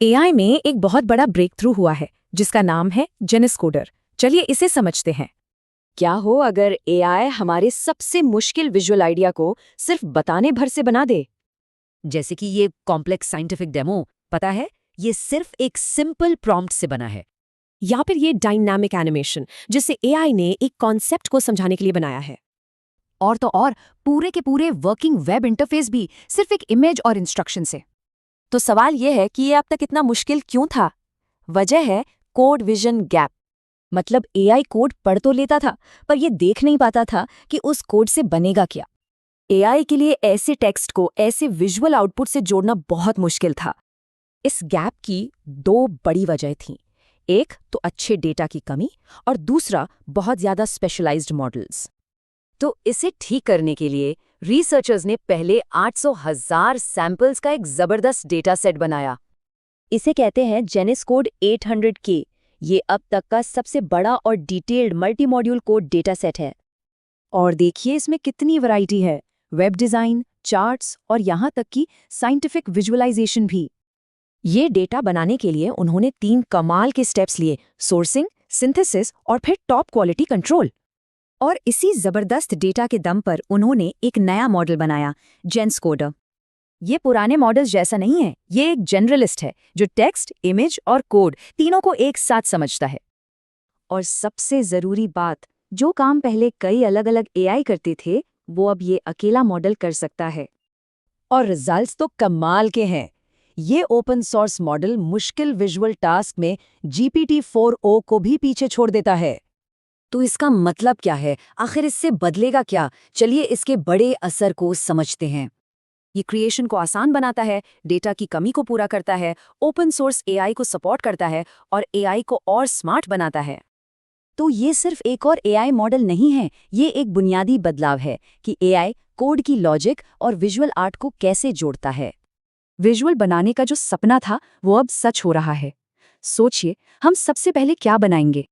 AI में एक बहुत बड़ा ब्रेक थ्रू हुआ है जिसका नाम है जेनेस्कोडर। चलिए इसे समझते हैं। क्या हो अगर एआई हमारे सबसे मुश्किल विजुअल आइडिया को सिर्फ बताने भर से बना दे। जैसे कि ये कॉम्प्लेक्स साइंटिफिक डेमो, पता है, ये सिर्फ एक सिंपल प्रॉम्प्ट से बना है। या फिर ये डायनामिक एनिमेशन जिसे एआई ने एक कॉन्सेप्ट को समझाने के लिए बनाया है। और तो और पूरे के पूरे वर्किंग वेब इंटरफेस भी सिर्फ एक इमेज और इंस्ट्रक्शन से। तो सवाल यह है कि ये अब तक इतना मुश्किल क्यों था। वजह है कोड विजन गैप। मतलब एआई कोड पढ़ तो लेता था, पर ये देख नहीं पाता था कि उस कोड से बनेगा क्या। एआई के लिए ऐसे टेक्स्ट को ऐसे विजुअल आउटपुट से जोड़ना बहुत मुश्किल था। इस गैप की दो बड़ी वजह थीं। एक तो अच्छे डेटा की कमी और दूसरा बहुत ज़्यादा स्पेशलाइज्ड मॉडल्स। तो इसे ठीक करने के लिए रिसर्चर्स ने पहले 800,000 सैंपल्स का एक ज़बरदस्त डेटा सेट बनाया। इसे कहते हैं जेनेस्कोड 800K। ये अब तक का सबसे बड़ा और detailed multi module code data set है। और देखिए इसमें कितनी वैरायटी है, वेब डिज़ाइन, चार्ट्स और यहाँ तक कि साइंटिफिक विजुअलाइजेशन भी। ये डेटा बनाने के लिए उन्होंने 3 कमाल के स्टेप्स लिए: सोर्सिंग, सिंथेसिस और फिर टॉप क्वालिटी कंट्रोल। और इसी ज़बरदस्त डेटा के दम पर उन्होंने एक नया मॉडल बनाया, जेनेस्कोडर। ये पुराने मॉडल्स जैसा नहीं है, ये एक जनरलिस्ट है जो टेक्स्ट, इमेज और कोड तीनों को एक साथ समझता है। और सबसे ज़रूरी बात, जो काम पहले कई अलग अलग एआई करते थे, वो अब ये अकेला मॉडल कर सकता है। और रिजल्ट्स तो कमाल के हैं। ये ओपन सोर्स मॉडल मुश्किल विजुअल टास्क में GPT-4o को भी पीछे छोड़ देता है। तो इसका मतलब क्या है, आखिर इससे बदलेगा क्या? चलिए इसके बड़े असर को समझते हैं। ये क्रिएशन को आसान बनाता है, डेटा की कमी को पूरा करता है, ओपन सोर्स एआई को सपोर्ट करता है और एआई को और स्मार्ट बनाता है। तो ये सिर्फ एक और एआई मॉडल नहीं है, ये एक बुनियादी बदलाव है कि एआई कोड की लॉजिक और विजुअल आर्ट को कैसे जोड़ता है। विजुअल बनाने का जो सपना था वो अब सच हो रहा है। सोचिए, हम सबसे पहले क्या बनाएंगे?